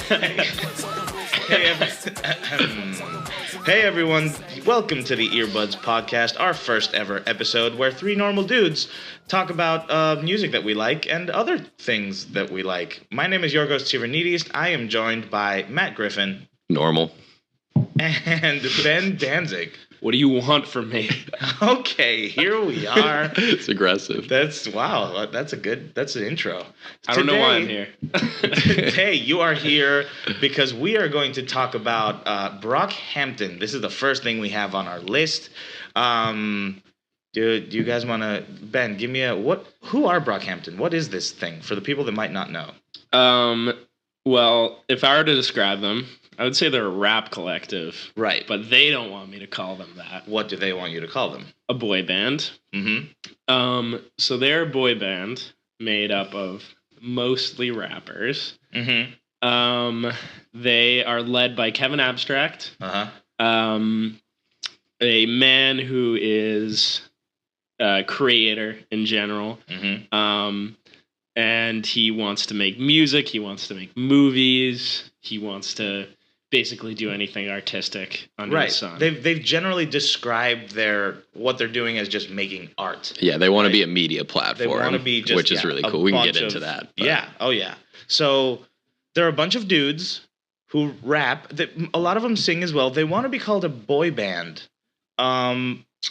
Hey everyone, welcome to the Earbuds Podcast, our first ever episode where three normal dudes talk about music that we like and other things that we like. My name is Yiorgos Tsivranidis. I am joined by Matt Griffin. Normal. And Ben Danzig. What do you want from me? Okay, here we are. It's aggressive. That's an intro. I don't know why I'm here. Today, you are here because we are going to talk about Brockhampton. This is the first thing we have on our list. Do you guys want to, Ben, give me who are Brockhampton? What is this thing for the people that might not know? Well, if I were to describe them, I would say they're a rap collective. Right. But they don't want me to call them that. What do they want you to call them? A boy band. Mm-hmm. So they're a boy band made up of mostly rappers. Mm-hmm. They are led by Kevin Abstract. Uh-huh. A man who is a creator in general. Mm-hmm. And he wants to make music. He wants to make movies. He wants to basically do anything artistic under the sun. They've generally described what they're doing as just making art. Yeah, they want to be a media platform, they want to be just, which is really cool. We can get into that. But. Yeah. Oh, yeah. So there are a bunch of dudes who rap. A lot of them sing as well. They want to be called a boy band.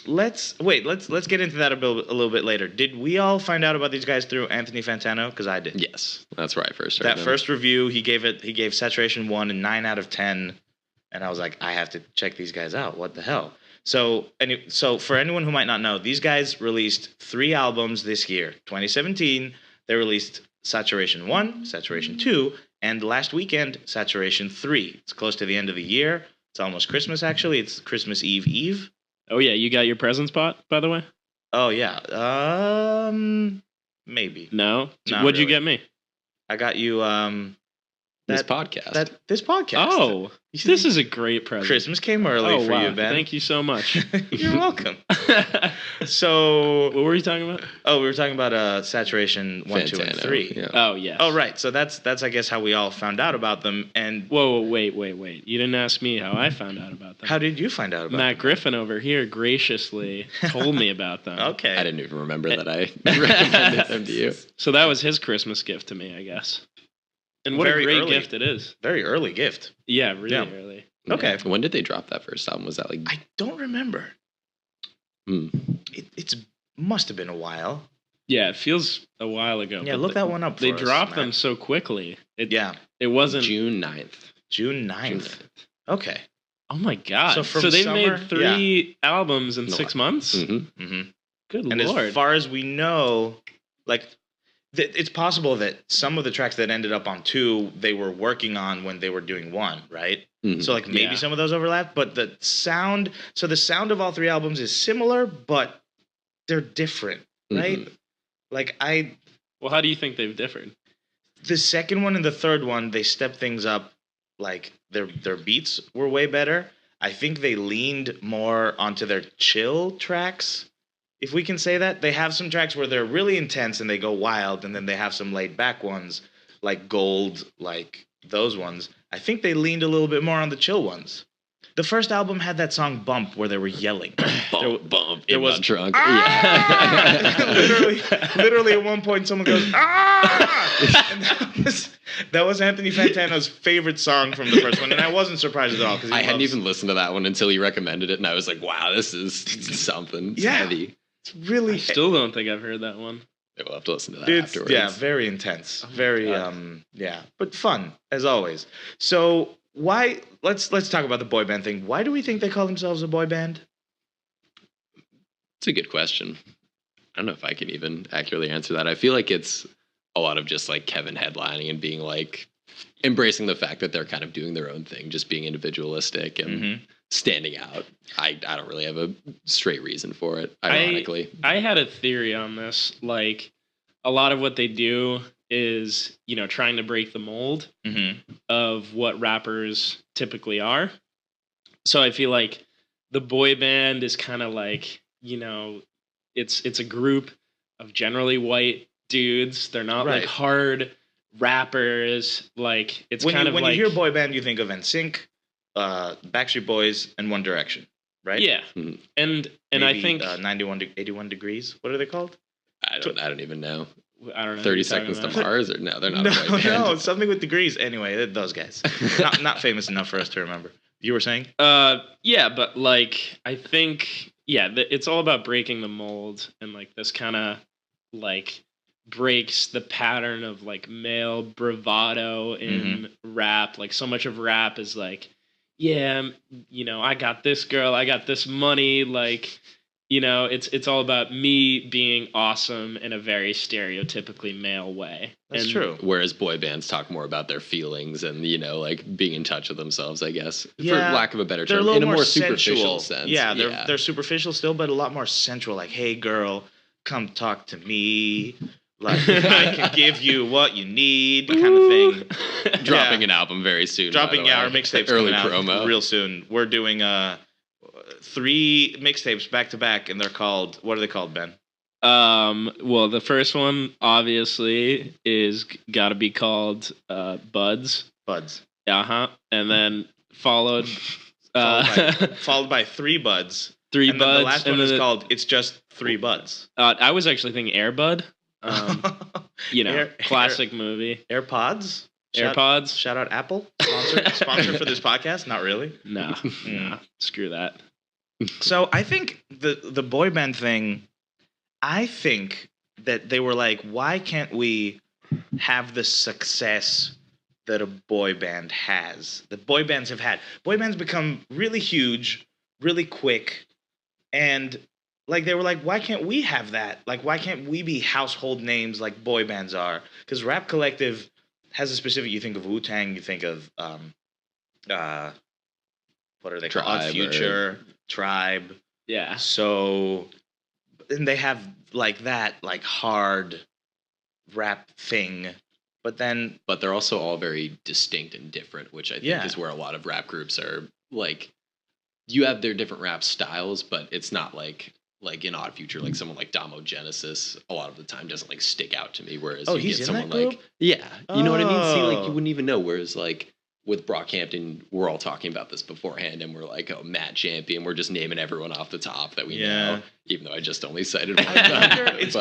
Let's get into that a little bit later. Did we all find out about these guys through Anthony Fantano? Because I did. Yes, that's where I first heard that first review. He gave Saturation 1 a 9 out of 10, and I was like, I have to check these guys out. What the hell? So for anyone who might not know, these guys released 3 albums this year. 2017, they released Saturation 1, Saturation 2, and last weekend, Saturation 3. It's close to the end of the year. It's almost Christmas, actually. It's Christmas Eve. Oh, yeah. You got your presents bought, by the way? Oh, yeah. Maybe. No? Not What'd you really. get me? I got you, this podcast. This podcast. Oh, this is a great present. Christmas came early for you, Ben. Thank you so much. You're welcome. So, what were you talking about? Oh, we were talking about Saturation 1, Fantano, 2, and 3. Yeah. Oh, yes. Oh, right. So that's I guess how we all found out about them. And whoa, wait. You didn't ask me how I found out about them. How did you find out about Matt them? Griffin over here graciously told me about them. Okay. I didn't even remember that I recommended them to you. So that was his Christmas gift to me, I guess. And what Very a great early. Gift it is. Very early gift. Yeah, really early. Okay. When did they drop that first album? Was that like... I don't remember. It's must have been a while. Yeah, it feels a while ago. Yeah, look that one up for They us, dropped Matt. them so quickly. It wasn't... June 9th. June 9th. Okay. Oh my God. So from they summer, made 3 albums in 6 months? Mm-hmm. Mm-hmm. Good And Lord. as far as we know, it's possible that some of the tracks that ended up on 2, they were working on when they were doing 1, right? Mm-hmm. So maybe some of those overlap, but the sound of all 3 albums is similar, but they're different, right? Mm-hmm. Well, how do you think they've differed? The second one and the third one, they stepped things up. Like their beats were way better. I think they leaned more onto their chill tracks. If we can say that, they have some tracks where they're really intense and they go wild, and then they have some laid back ones like Gold, like those ones. I think they leaned a little bit more on the chill ones. The first album had that song Bump where they were yelling. Bump. It In was my trunk. literally at one point someone goes, ah! And that was Anthony Fantano's favorite song from the first one, and I wasn't surprised at all. I hadn't even listened to that one until he recommended it, and I was like, wow, this is something. It's heavy. It's really... I still don't think I've heard that one. We'll have to listen to that afterwards. Yeah, very intense. Oh very, but fun, as always. So let's talk about the boy band thing. Why do we think they call themselves a boy band? It's a good question. I don't know if I can even accurately answer that. I feel like it's a lot of just like Kevin headlining and being like embracing the fact that they're kind of doing their own thing, just being individualistic and standing out. I don't really have a straight reason for it, ironically. I had a theory on this. Like, a lot of what they do is, trying to break the mold of what rappers typically are. So I feel like the boy band is kind of like, it's a group of generally white dudes. They're not like hard rappers. Like it's When kind you of when like you hear boy band, you think of NSYNC, Backstreet Boys, and One Direction, right? yeah, Mhm. and Maybe, I think 81 degrees. What are they called? I don't even know. I don't know. 30 who you're talking Seconds to about. Mars, or no, they're not No, a boy band. no, something with degrees. Anyway, those guys. Not famous enough for us to remember. You were saying? Yeah, but like I think it's all about breaking the mold, and like this kind of like breaks the pattern of like male bravado in rap. Like so much of rap is like, yeah, I got this girl, I got this money, like it's all about me being awesome in a very stereotypically male way. That's true. Whereas boy bands talk more about their feelings and like being in touch with themselves, I guess, Yeah, for lack of a better They're a term, little in a more sensual. superficial sense. Yeah, they're superficial still, but a lot more sensual. Like, hey, girl, come talk to me. Like, I can give you what you need, kind of thing. Dropping an album very soon. Dropping, our mixtapes early coming out promo real soon. We're doing 3 mixtapes back to back, and they're called. What are they called, Ben? Well, the first one obviously is got to be called Buds. Buds. And then followed Followed by 3 Buds. 3 and Buds. Then the last one is called It's Just 3 Buds. I was actually thinking Air Bud. Classic movie. AirPods. AirPods. Shout out Apple. Sponsor for this podcast? Not really. No, screw that. So I think the boy band thing, I think that they were like, why can't we have the success that a boy band has? That boy bands have had. Boy bands become really huge, really quick, and like they were like, why can't we have that? Like, why can't we be household names like boy bands are? Because Rap Collective has a specific. You think of Wu-Tang, you think of what are they called? Tribe Future, Tribe. Yeah. So, and they have like that, like hard rap thing, but they're also all very distinct and different, which I think is where a lot of rap groups are like. You have their different rap styles, but it's not like in Odd Future, like someone like Damo Genesis, a lot of the time doesn't like stick out to me. Whereas you he's get in someone that group? like you know what I mean? See, like you wouldn't even know. Whereas like with Brockhampton, we're all talking about this beforehand, and we're like, oh, Matt Champion. We're just naming everyone off the top that we know, even though I just only cited one. It's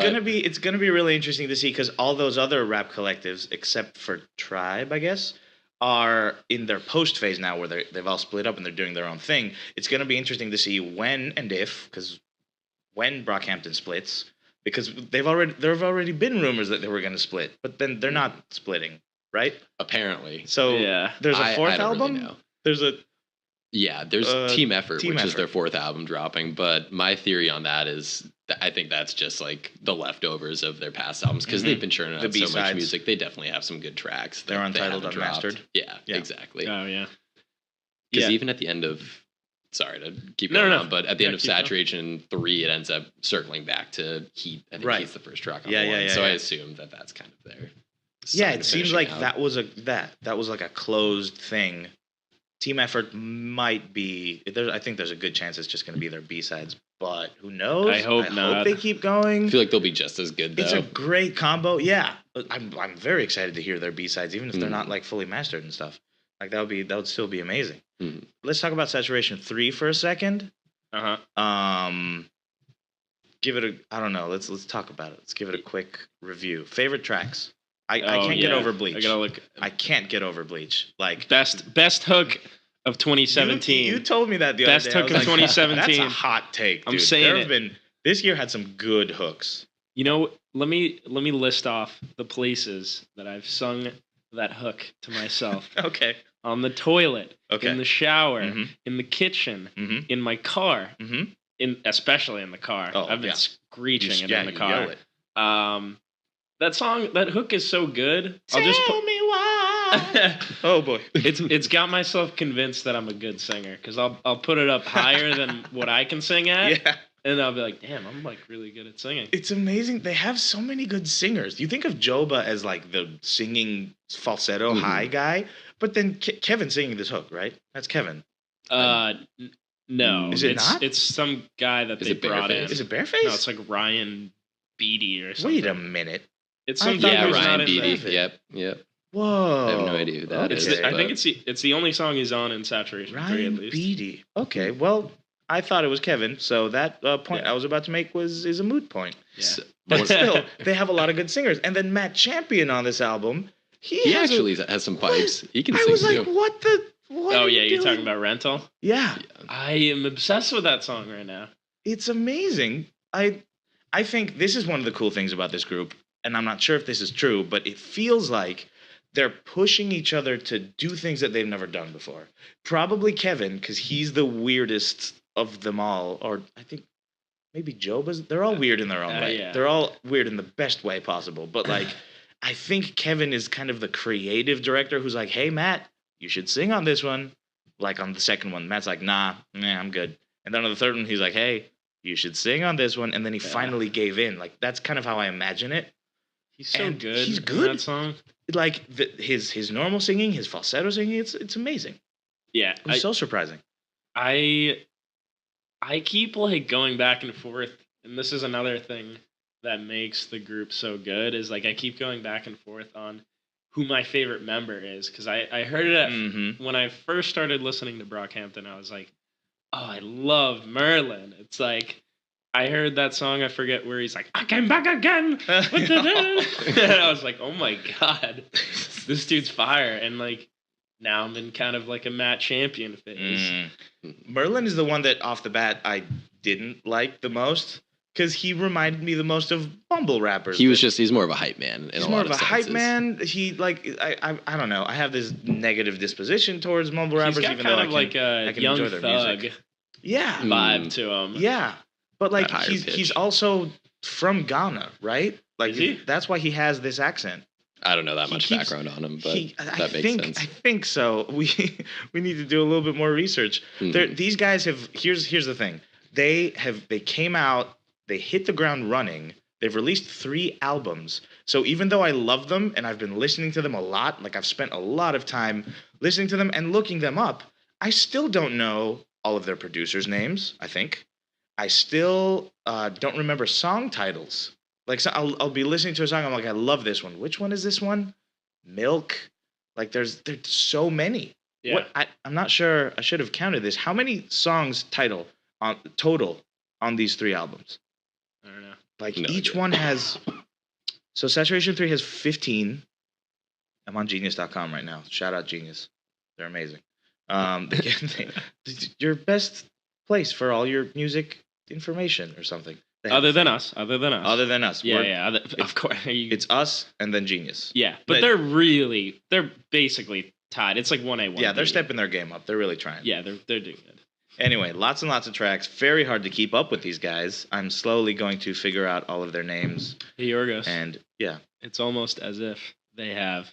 gonna be really interesting to see because all those other rap collectives, except for Tribe, I guess, are in their post phase now, where they've all split up and they're doing their own thing. It's gonna be interesting to see when and if, because when Brockhampton splits, because there have already been rumors that they were gonna split, but then they're not splitting, right? Apparently. So there's a 4th I don't album. really know. There's Team Effort, Team which Effort. is their 4th album dropping. But my theory on that is I think that's just like the leftovers of their past albums because they've been churning The out so much B-sides. music. They definitely have some good tracks. They're that they untitled, haven't dropped. unmastered. Yeah, Yeah. exactly. Oh yeah. Because Yeah. even at the end of, sorry to keep No, going no. on, but at the end of keep going. Saturation 3, it ends up circling back to Heat. I think Right. Heat's the first track on Yeah, the one. yeah, So I yeah. assume that that's kind of there. Yeah, it seems like that was like a closed thing. Team Effort might be. I think there's a good chance it's just going to be their B-sides, but who knows? I hope not. Hope they keep going. I feel like they'll be just as good though. It's a great combo. Yeah, I'm very excited to hear their B-sides, even if they're not like fully mastered and stuff. Like that would still be amazing. Mhm. Let's talk about Saturation 3 for a second. Give it I don't know. Let's talk about it. Let's give it a quick review. Favorite tracks. I can't get over Bleach. I gotta look. I can't get over Bleach. Like Best hook of 2017. You told me that the Best other day. hook I was of like, 2017. That's a hot take, dude. I'm saying This year had some good hooks. Let me list off the places that I've sung that hook to myself. Okay. On the toilet, Okay. in the shower, Mhm. in the kitchen, Mm-hmm. in my car, Mm-hmm. Especially in the car. Oh, I've been yeah. screeching it in the you car. yell it. That hook is so good. Tell me why. Oh boy. It's got myself convinced that I'm a good singer because I'll put it up higher than what I can sing at, Yeah. and I'll be like, damn, I'm like really good at singing. It's amazing. They have so many good singers. You think of Joba as like the singing falsetto high guy, but then Kevin singing this hook, right? That's Kevin. No, Is it it's not? it's some guy that Is they it brought in. Bareface? Is it Bareface? No, it's like Ryan Beatty or something. Wait a minute. It's I some thought dude Yeah, it was who's Ryan not in Beatty. there. Yep. Whoa. I have no idea who that is. Okay. I think but- it's the only song he's on in Saturation 3 at Ryan least. Beatty. Okay, well, I thought it was Kevin, so that point Yeah. I was about to make is a moot point. Yeah. So- But still, they have a lot of good singers. And then Matt Champion on this album, he has actually has some pipes. What? He can I sing was too. like, what Oh are yeah, you you're doing? talking about Rental? Yeah, I am obsessed with that song right now. it's amazing. I think this is one of the cool things about this group, and I'm not sure if this is true, but it feels like they're pushing each other to do things that they've never done before. Probably Kevin, because he's the weirdest of them all, or I think maybe Joba's. They're all weird in their own way. Yeah. They're all weird in the best way possible. But like, I think Kevin is kind of the creative director who's like, "Hey Matt, you should sing on this one." Like on the second one, Matt's like, "Nah, I'm good." And then on the third one, he's like, "Hey, you should sing on this one." And then he finally gave in. Like that's kind of how I imagine it. He's so And good. he's in good. that song. Like his normal singing, his falsetto singing, it's amazing. Yeah, It's so surprising. I keep like going back and forth, and this is another thing that makes the group so good is like I keep going back and forth on who my favorite member is because I heard it Mm-hmm. when I first started listening to Brockhampton. I was like, oh, I love Merlin. It's like I heard that song. I forget where he's like, I came back again. And I was like, oh my god, this dude's fire. And like now I'm in kind of like a Matt Champion phase. Merlin is the one that off the bat I didn't like the most because he reminded me the most of mumble rappers. He's more of a hype man. He's more of a hype man. He like I don't know. I have this negative disposition towards mumble rappers, He's got even kind though I of can, like I a can young enjoy their thug music. Yeah, vibe to him. yeah. But like That higher he's pitch. also from Ghana, right? Like Is he? that's why he has this accent. I don't know that He much keeps- background on him, but I that makes think sense. I think so. We need to do a little bit more research. Mhm. These guys have here's the thing. They came out, they hit the ground running. They've released 3 albums. So even though I love them and I've been listening to them a lot, like I've spent a lot of time listening to them and looking them up, I still don't know all of their producers' names, I think. I still don't remember song titles. Like so I'll be listening to a song, I'm like, I love this one. Which one is this one? Milk. Like there's so many. Yeah. I'm not sure. I should have counted this. How many songs total on these 3 albums? I don't know. Like No each idea. one has. So Saturation 3 has 15. I'm on Genius.com right now. Shout out Genius. They're amazing. Your best place for all your music information or something. They have- Other than us. Other than us. Yeah, We're- yeah. Of course. It's us and then Genius. yeah, but they're basically tied. It's like 1A, 1B. Yeah, they're stepping their game up. They're really trying. Yeah, they're doing good. Anyway, lots and lots of tracks. Very hard to keep up with these guys. I'm slowly going to figure out all of their names. Hey, Yiorgos. And yeah. It's almost as if they have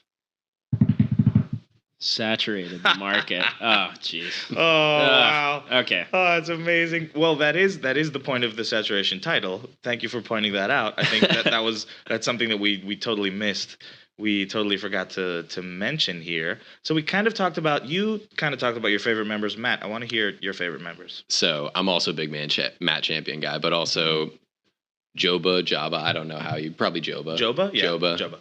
saturated the market. Oh, jeez. Oh, wow. Okay. Oh, that's amazing. Well, that is the point of the Saturation title. Thank you for pointing that out. I think that's something that we totally missed. We totally forgot to mention here. So you kind of talked about your favorite members. Matt, I want to hear your favorite members. So I'm also a big Matt Champion guy, but also Jabba. I don't know how you probably Joba. Joba? Yeah. Joba.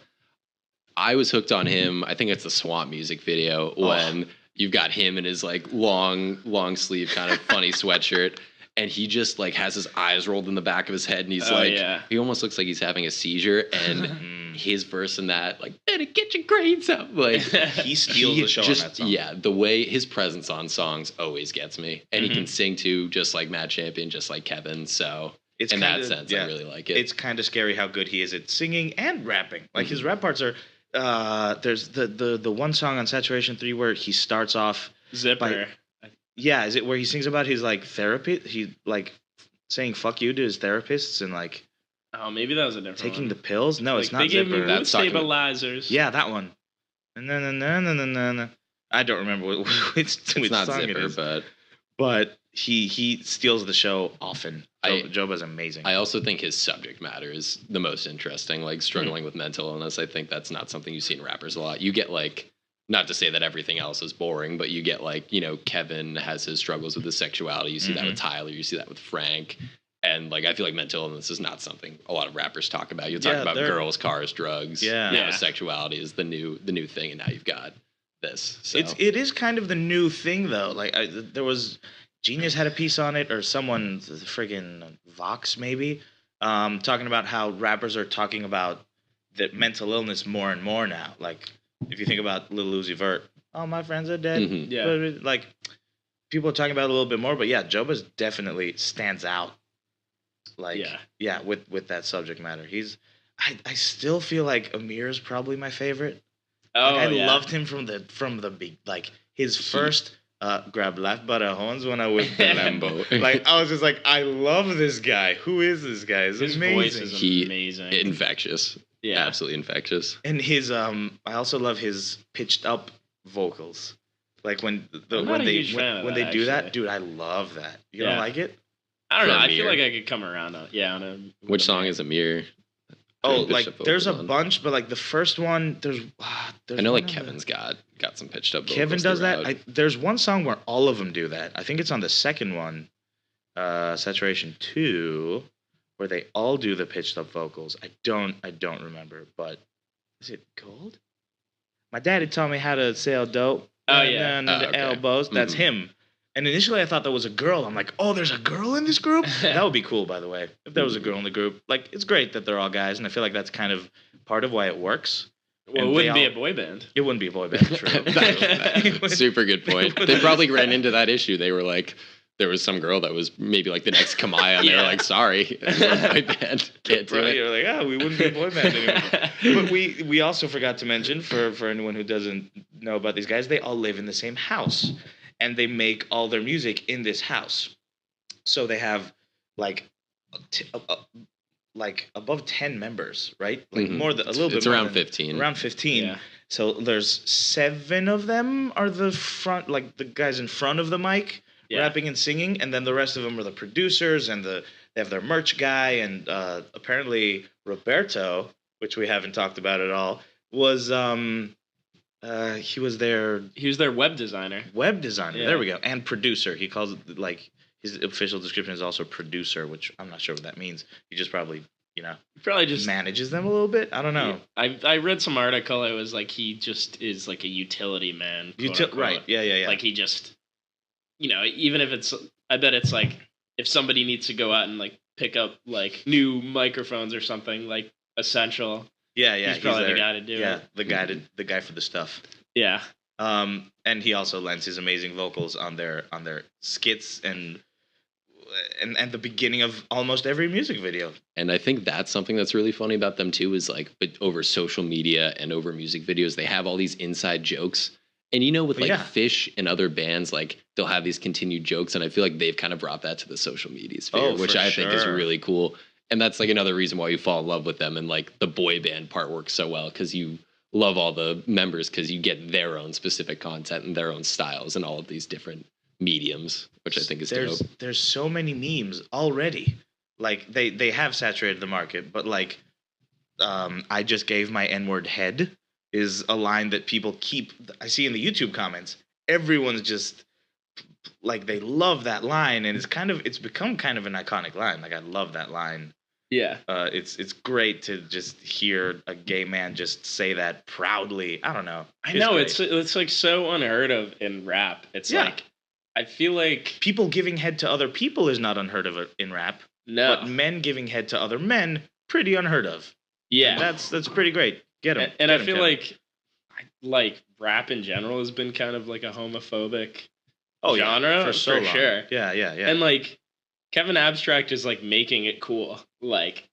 I was hooked on him. I think it's the Swamp music video when you've got him in his like long sleeve kind of funny sweatshirt. And he just like has his eyes rolled in the back of his head, and he's he almost looks like he's having a seizure. And his verse in that, like, better get your grades up, like He steals the show on that song. Yeah, the way his presence on songs always gets me, and he can sing too, just like Matt Champion, just like Kevin. So It's in kinda, that sense, yeah, I really like it. It's kind of scary how good he is at singing and rapping. Like his rap parts are. There's the one song on Saturation 3 where he starts off. Zipper. Yeah, is it where he sings about his like therapy? He like saying "fuck you" to his therapists and like Oh, maybe that was a different taking one. the pills. No, it's Like, not they gave me Zipper. mood That's talking about- stabilizers. Yeah, that one. And then I don't remember which it's not song it Zipper, is. but he steals the show often. Joba's amazing. I also think his subject matter is the most interesting. Like struggling with mental illness, I think that's not something you see in rappers a lot. You get like, not to say that everything else is boring, but you get like, Kevin has his struggles with his sexuality. You see that with Tyler. You see that with Frank. And like I feel like mental illness is not something a lot of rappers talk about. You talk Yeah, about they're- girls, cars, drugs. Yeah. Now Yeah. sexuality is the new thing, and now you've got this. So It is kind of the new thing though. Like there was Genius had a piece on it, or someone, friggin' Vox maybe, talking about how rappers are talking about the mental illness more and more now. Like if you think about Lil Uzi Vert, oh my friends are dead. Mhm. Yeah. But, like people are talking about it a little bit more, but yeah, Joba's definitely stands out. Like Yeah. with that subject matter. I still feel like Amir is probably my favorite. Oh, Like, I yeah. loved him from the big, like his first grab life butter horns when I whipped the Lambo. Like I was just like, I love this guy. Who is this guy? It's His amazing. voice is He- amazing. infectious. Yeah. Absolutely infectious. And his I also love his pitched up vocals. Like when I'm not a huge fan of when that, they do that, actually. dude, I love that. You Yeah. don't like it? I don't know. I Amir. feel like I could come around on on a Which song is Amir? Oh, Pitched like up there's a vocals on. bunch, but like the first one, there's I know like one of the- Kevin's got some pitched up vocals. Kevin does throughout. that. There's one song where all of them do that. I think it's on the second one, Saturation 2, where they all do the pitched up vocals. I don't remember, but is it Gold? My daddy taught me how to sell dope. Oh, yeah. And Oh, the okay. elbows. That's Mhm. him. And initially I thought that was a girl. I'm like, oh, there's a girl in this group? That would be cool, by the way. If there was a girl in the group. Like, it's great that they're all guys, and I feel like that's kind of part of why it works. Well, it And wouldn't they be all- a boy band. It wouldn't be a boy band, true. It would- Super good point. They probably ran into that issue. They were like, there was some girl that was maybe like the next Kamaya, and they were Yeah. like, sorry, we're a boy band. Can't do Right, it. you're like, oh, we wouldn't be a boy band anymore. But we also forgot to mention, for anyone who doesn't know about these guys, they all live in the same house, and they make all their music in this house. So they have like like above 10 members, right? Like Mhm. more than a little bit. It's more around than- 15. Around 15. Yeah. So there's 7 of them are the front, like the guys in front of the mic, Yeah. rapping and singing, and then the rest of them are the producers and they have their merch guy, and apparently Roberto, which we haven't talked about at all, was he was their He was their web designer. web designer. Yeah. There we go, and producer. He calls it like his official description is also producer, which I'm not sure what that means. He just probably Probably just. manages them a little bit. I don't know. I read some article. It was like he just is like a utility man. quote unquote. Right? Yeah. Like he just, even if it's, I bet it's like if somebody needs to go out and like pick up like new microphones or something like essential. yeah. He's probably the there. guy to do Yeah, it. the guy for the stuff. Yeah. And he also lends his amazing vocals on their skits and the beginning of almost every music video. And I think that's something that's really funny about them too, is like, but over social media and over music videos, they have all these inside jokes. And with like Yeah. Fish and other bands, like they'll have these continued jokes, and I feel like they've kind of brought that to the social media sphere, Oh, which for I think is sure. really cool. And that's like another reason why you fall in love with them, and like the boy band part works so well because you love all the members because you get their own specific content and their own styles and all of these different mediums, which I think is dope. There's so many memes already. Like they have saturated the market, but like I just gave my N-word head is a line that people keep. I see in the YouTube comments. Everyone's just like they love that line, and it's become kind of an iconic line. Like I love that line. Yeah. It's great to just hear a gay man just say that proudly. I don't know. I know great. it's like so unheard of in rap. It's Yeah. like I feel like People giving head to other people is not unheard of in rap, no. but men giving head to other men pretty unheard of. Yeah. That's pretty great. Get him. And I feel like rap in general has been kind of like a homophobic genre for so long. sure. Yeah. And like Kevin Abstract is like making it cool. Like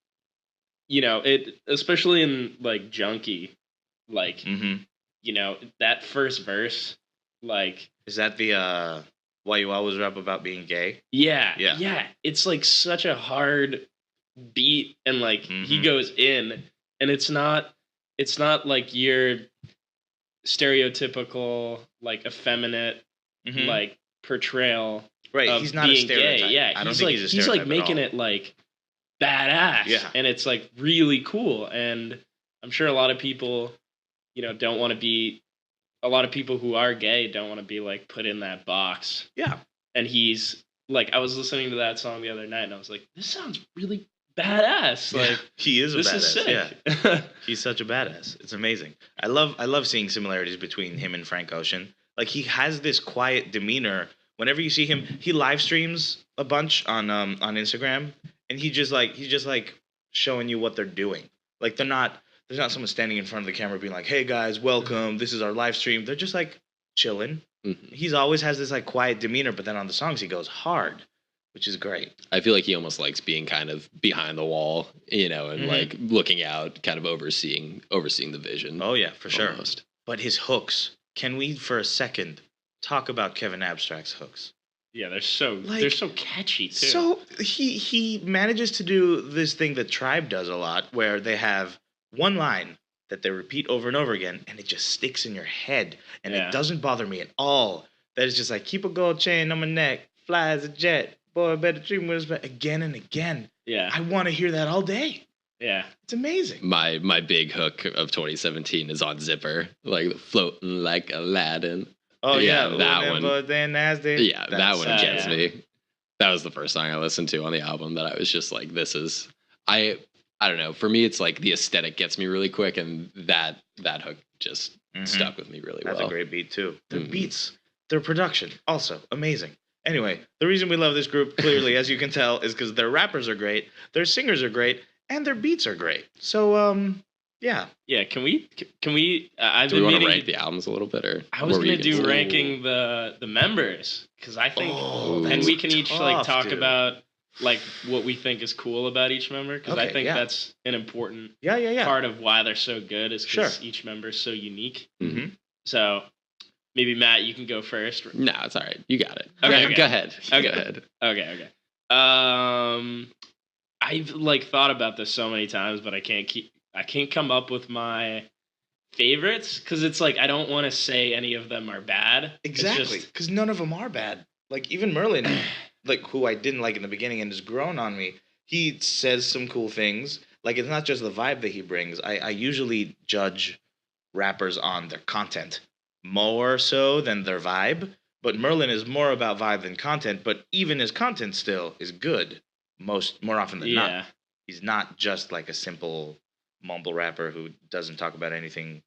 it especially in like Junkie, like Mm-hmm. that first verse, like Is that the why you always rap about being gay? yeah. It's like such a hard beat, and like he Mhm. goes in, and it's not like your stereotypical like effeminate Mhm. like portrayal Right. of He's not a being stereotype. gay. Yeah, I don't he's think like he's a he's stereotype like making at all. it like badass. Yeah. And it's like really cool. And I'm sure a lot of people, don't want to be. A lot of people who are gay don't want to be like put in that box. Yeah. And he's like I was listening to that song the other night, and I was like, this sounds really badass. Yeah, Like he is a this badass. is sick. Yeah, he's such a badass. It's amazing. I love seeing similarities between him and Frank Ocean. Like he has this quiet demeanor. Whenever you see him, he live streams a bunch on Instagram, and he's just like showing you what they're doing. Like there's not someone standing in front of the camera being like, "Hey guys, welcome. This is our live stream." They're just like chilling. Mhm. He's always has this like quiet demeanor, but then on the songs he goes hard, which is great. I feel like he almost likes being kind of behind the wall, and like looking out, kind of overseeing the vision. Oh yeah, for sure. Almost. But his hooks. Can we for a second talk about Kevin Abstract's hooks? Yeah, they're so catchy too. So he manages to do this thing that Tribe does a lot, where they have one line that they repeat over and over again, and it just sticks in your head, and Yeah. it doesn't bother me at all. That is just like, keep a gold chain on my neck, fly as a jet, boy, better treat me with again and again. Yeah. I want to hear that all day. Yeah. It's amazing. My big hook of 2017 is on Zipper, like floating like Aladdin. Oh Yeah, yeah, that one. But then nasty. Yeah, that one gets yeah. me. That was the first song I listened to on the album that I was just like, this is I don't know. For me, it's like the aesthetic gets me really quick, and that hook just stuck with me really That's well. a great beat too. Their Mhm. beats, their production, also amazing. Anyway, the reason we love this group, clearly, as you can tell, is because their rappers are great, their singers are great, and their beats are great. So, yeah. Yeah. Can we? I've Do we been want to meaning. rank the albums a little bit, or I was what were gonna you do say? ranking the members because I think, Oh, and that's we can each like tough, talk dude. about like what we think is cool about each member because I Okay, think yeah. that's an important Yeah. part of why they're so good is because Sure. each member is so unique. Mm-hmm. So maybe Matt, you can go first. No, it's all right. You got it. Okay, Go ahead. Okay. Go ahead. Okay. I've like thought about this so many times, but I can't come up with my favorites because it's like I don't want to say any of them are bad. It's Exactly, just- because none of them are bad. Like, even Merlin, like, who I didn't like in the beginning and has grown on me, he says some cool things. Like, it's not just the vibe that he brings. I usually judge rappers on their content more so than their vibe. But Merlin is more about vibe than content, but even his content still is good more often than not. yeah. He's not just like a simple mumble rapper who doesn't talk about anything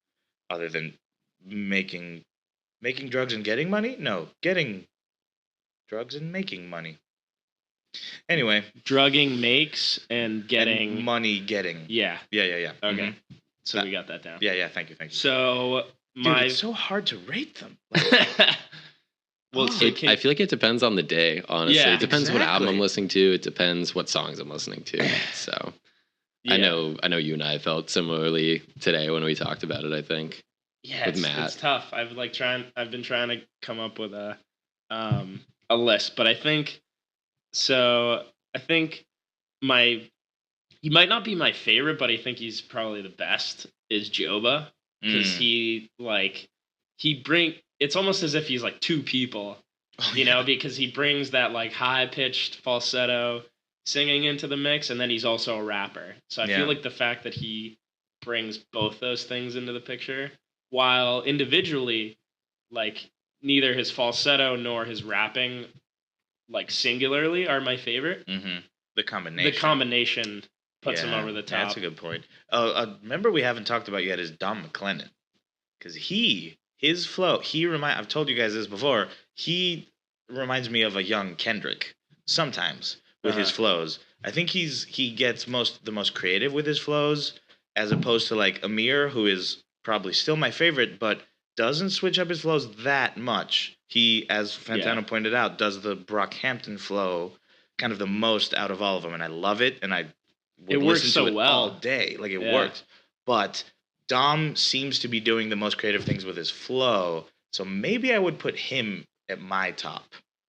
other than making drugs and getting money. No, getting drugs and making money. Anyway, Drugging makes and getting and money getting. Yeah. Yeah. Okay. Mhm. So we got that down. Yeah. Thank you. So Dude, my it's so hard to rate them. well, Oh. so I feel like it depends on the day, honestly. Yeah, It depends what album I'm exactly. listening to. It depends what songs I'm listening to. So yeah. I know you and I felt similarly today when we talked about it, I think. Yeah, with it's, Matt. it's tough. I've been trying to come up with a list, but I think he might not be my favorite, but I think he's probably the best is Joba because Mm. it's almost as if he's like two people, Oh, you know, because he brings that like high pitched falsetto singing into the mix, and then he's also a rapper. So I Yeah. feel like the fact that he brings both those things into the picture, while individually, like neither his falsetto nor his rapping, like singularly, are my favorite. Mm-hmm. The combination. The combination puts him over the top. That's a good point. Member we haven't talked about yet is Dom McLennan, because his flow. I've told you guys this before. He reminds me of a young Kendrick sometimes with his flows. I think he gets the most creative with his flows, as opposed to like Amir, who is probably still my favorite, but doesn't switch up his flows that much. He, as Fantano pointed out, does the Brockhampton flow kind of the most out of all of them, and I love it. And I would It works listen to so it well. all day. Like, it Yeah. worked. But Dom seems to be doing the most creative things with his flow, so maybe I would put him at my top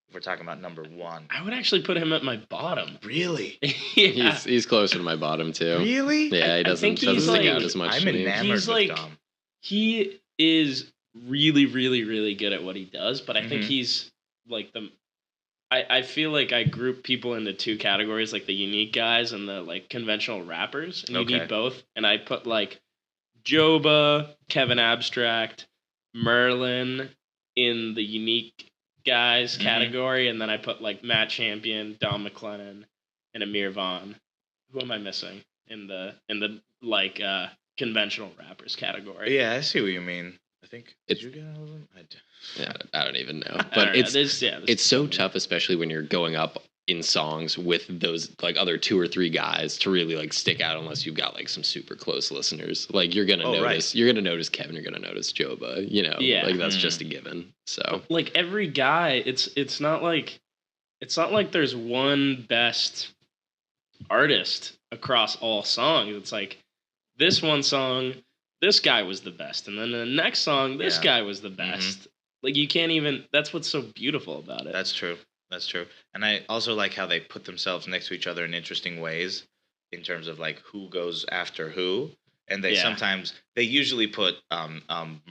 if we're talking about number one. I would actually put him at my bottom. Really? Yeah. He's closer to my bottom too. Really? Yeah, he I doesn't think he's stick like- out as much I'm to me. enamored He's with like- Dom. He is really, really, really good at what he does, but I think Mhm. he's like I feel like I group people into two categories, like the unique guys and the like conventional rappers, and you Okay. need both. And I put like Joba, Kevin Abstract, Merlin in the unique guys Mhm. category, and then I put like Matt Champion, Don McLennan, and Amir Vaughn. Who am I missing in the like conventional rappers category? Yeah, I see what you mean. I think did It's- you get all of them? Yeah, I don't even know. I But don't know. it's There's so so many. tough, especially when you're going up in songs with those like other 2 or 3 guys to really like stick out unless you've got like some super close listeners. Like you're gonna notice Kevin, you're gonna notice Joba, Yeah. like that's just a given. So Like every guy, it's not like there's one best artist across all songs. It's like this one song, this guy was the best, and then the next song, this Yeah. guy was the best. Like you can't even. That's what's so beautiful about it. That's true. That's true. And I also like how they put themselves next to each other in interesting ways in terms of like who goes after who. And they they usually put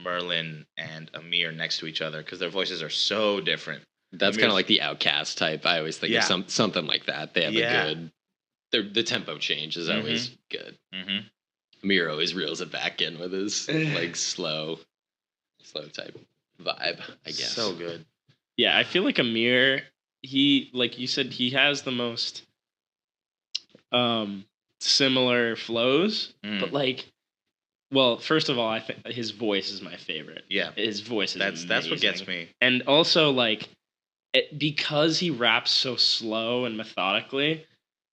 Merlin and Amir next to each other because their voices are so different. that's kind of like the Outcast type. I always think Yeah. of something like that. They have Yeah. a good. The tempo change is always good. Mm-hmm. Amir always reels it back in with his like slow type vibe. I guess. So good. Yeah, I feel like Amir. He, like you said, he has the most similar flows, but like, well, first of all, I think his voice is my favorite. Yeah. His voice is That's what gets amazing. me. And also, like, because he raps so slow and methodically,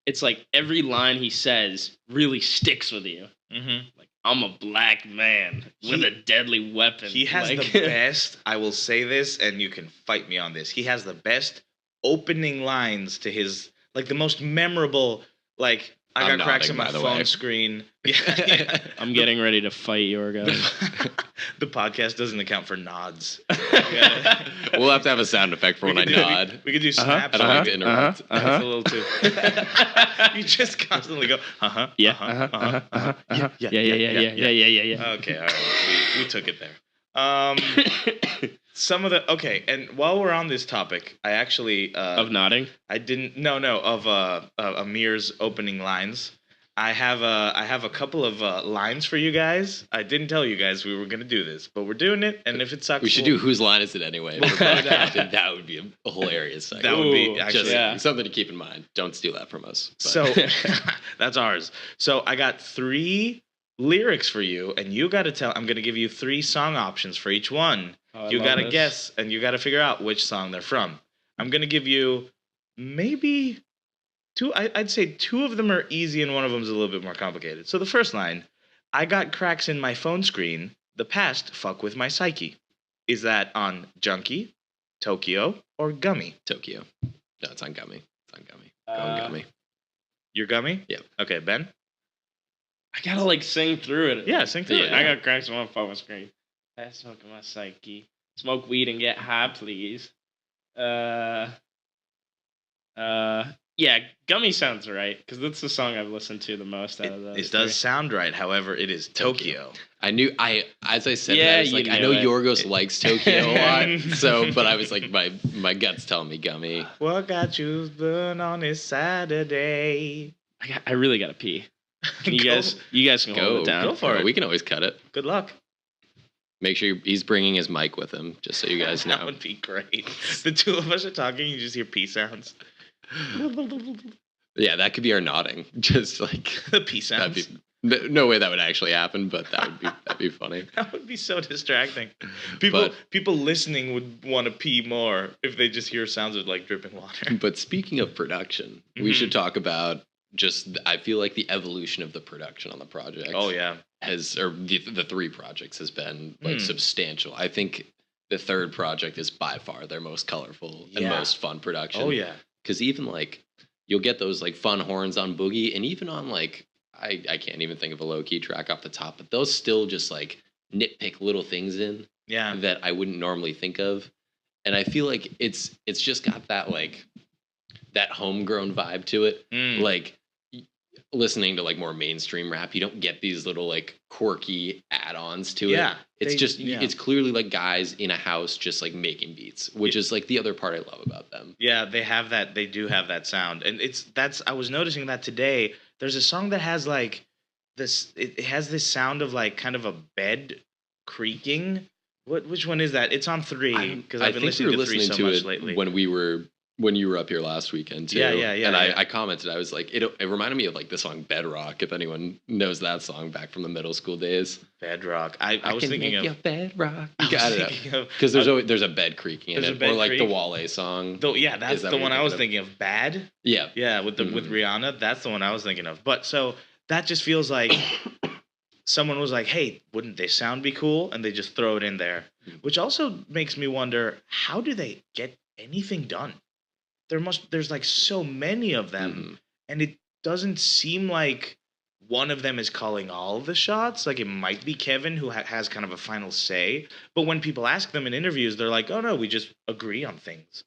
it's like every line he says really sticks with you. Mm-hmm. Like, I'm a black man with a deadly weapon. He has like, the best, I will say this, and you can fight me on this. He has the best opening lines to his, like the most memorable, like, I I'm got cracks nodding, on my by the phone way. screen. Yeah. I'm getting ready to fight Yiorgos. The podcast doesn't account for nods. We'll have to have a sound effect for when I nod. We could do snaps. I don't like to interrupt. That's a little too. You just constantly go, Yeah. yeah. Yeah. Okay, all right. We took it there. Some of the and while we're on this topic, I actually Of nodding? I didn't of Amir's opening lines. I have a couple of lines for you guys. I didn't tell you guys we were gonna do this, but we're doing it. And if it sucks, We should do whose line is it anyway? We'll put it out. That would be a hilarious segment. That would be Ooh, actually Just something to keep in mind. Don't steal that from us. But- so. That's ours. So I got 3 lyrics for you, and you got to tell. I'm gonna give you 3 song options for each one. You got to guess, and you got to figure out which song they're from. I'm gonna give you maybe 2. I'd say 2 of them are easy, and one of them is a little bit more complicated. So the first line, I got cracks in my phone screen. The past fuck with my psyche. Is that on Junkie, Tokyo, or Gummy? Tokyo. No, it's on Gummy. It's on Gummy. Going Gummy. You're Gummy? Yep. Okay, Ben? I gotta like sing through it. Yeah, sing through it. I got cracks on my phone screen. That's smoking my psyche. Smoke weed and get high, please. Yeah, Gummy sounds right because that's the song I've listened to the most out of those. It does sound right. However, it is Tokyo. As I said, Yeah, I was like, you I know knew it. Yorgos likes Tokyo a lot. So, but I was like, my gut's telling me Gummy. What got you burn on this Saturday? I really gotta pee. Can you Go. guys can hold it down. Go for it. We can always cut it. Good luck. Make sure he's bringing his mic with him, just so you guys That know. would be great. The 2 of us are talking, you just hear pee sounds. Yeah, that could be our nodding. Just like The pee that'd sounds. be no way that would actually happen, but that'd be funny. That would be so distracting. But- People listening would want to pee more if they just hear sounds of like dripping water. But speaking of production, we should talk about I feel like the evolution of the production on the project. Oh yeah. The 3 projects has been like substantial. I think the 3rd project is by far their most colorful and Yeah. most fun production. Oh yeah. Because even like you'll get those like fun horns on Boogie, and even on like I can't even think of a low key track off the top, but those still just like nitpick little things in Yeah. that I wouldn't normally think of, and I feel like it's just got that like that homegrown vibe to it. Like listening to like more mainstream rap, you don't get these little like quirky add-ons to it. It's it's clearly like guys in a house just like making beats, which is like the other part I love about them. Yeah, they have that. They do have that sound, and I was noticing that today. There's a song that has like this. It has this sound of like kind of a bed creaking, Which one is that? It's on 3 because I've been listening to 3 so much lately. When you were up here last weekend too. Yeah. And I commented, I was like, it reminded me of like the song Bedrock, if anyone knows that song back from the middle school days. Bedrock. I was thinking of Bedrock. Got it. Because there's a bed creaking in it, or like the Wale song. That's the one I was thinking of. Bad. Yeah. With Rihanna. That's the one I was thinking of. But so that just feels like someone was like, "Hey, wouldn't they sound be cool?" And they just throw it in there, which also makes me wonder, how do they get anything done? There's like so many of them, and it doesn't seem like one of them is calling all the shots. Like it might be Kevin who has kind of a final say, but when people ask them in interviews, they're like, "Oh no, we just agree on things."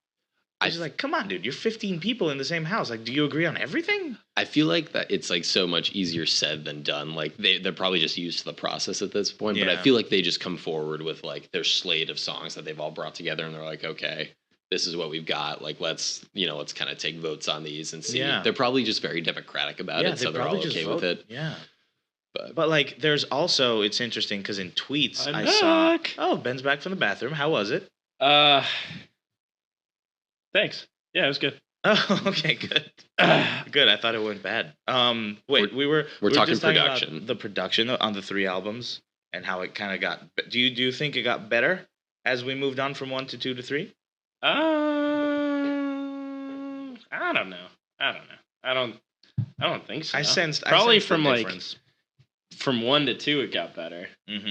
I was like, "Come on, dude, you're 15 people in the same house. Like, do you agree on everything?" I feel like that it's like so much easier said than done. Like they're probably just used to the process at this point, but I feel like they just come forward with like their slate of songs that they've all brought together, and they're like, "Okay, this is what we've got. Like, let's kind of take votes on these and see." Yeah. They're probably just very democratic about it, so they're all okay with it. Yeah. But like, there's also, it's interesting because in tweets I saw, "Oh, Ben's back from the bathroom. How was it?" Thanks. Yeah, it was good. Oh, okay, good. Good. I thought it went bad. Wait, we're talking just production. About the production on the 3 albums and how it kind of got. Do you think it got better as we moved on from 1 to 2 to 3? I don't know. I don't think so. I sensed probably the difference. From 1 to 2 it got better,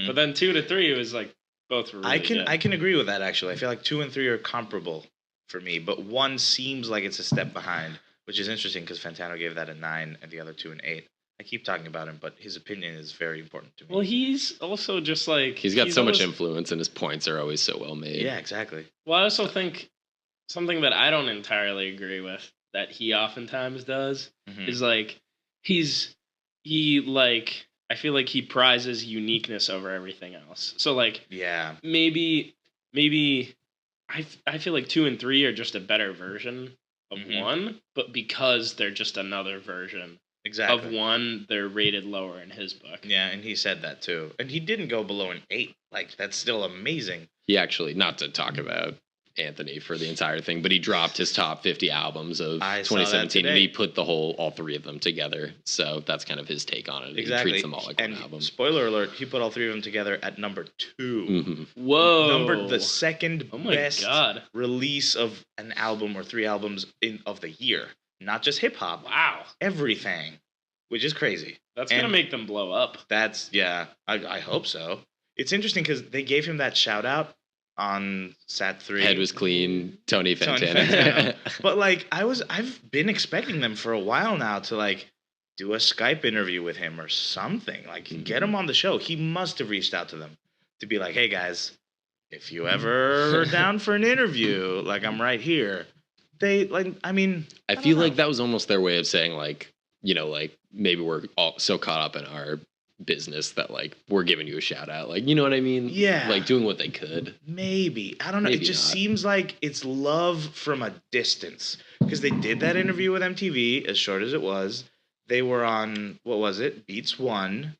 but then 2 to 3 it was like both were really good. I can agree with that actually. I feel like 2 and 3 are comparable for me, but 1 seems like it's a step behind, which is interesting because Fantano gave that a 9 and the other 2 an 8. I keep talking about him, but his opinion is very important to me. Well, he's also just like he's got so much influence, and his points are always so well made. Yeah, exactly. Well, I also think something that I don't entirely agree with that he oftentimes does is like I feel like he prizes uniqueness over everything else. So like maybe I feel like 2 and 3 are just a better version of 1, but because they're just another version of 1, they're rated lower in his book. Yeah, and he said that too. And he didn't go below an 8. Like, that's still amazing. He actually, not to talk about Anthony for the entire thing, but he dropped his top 50 albums of 2017, and he put all 3 of them together. So that's kind of his take on it. Exactly. He treats them all like one album. Spoiler alert, he put all 3 of them together at number 2. Whoa. Numbered the second best release of an album or 3 albums of the year. Not just hip hop. Wow. Everything. Which is crazy. That's going to make them blow up. I hope so. It's interesting because they gave him that shout out on Sat 3. Head was clean, Tony Fantano. But like I've been expecting them for a while now to like do a Skype interview with him or something. Like get him on the show. He must have reached out to them to be like, "Hey guys, if you ever are down for an interview, like I'm right here." I feel like that was almost their way of saying like, like maybe we're all so caught up in our business that like we're giving you a shout out, like, you know what I mean? Yeah, like doing what they could. Maybe I don't know. Maybe it just seems like it's love from a distance because they did that interview with MTV, as short as it was. They were on what was it? Beats One.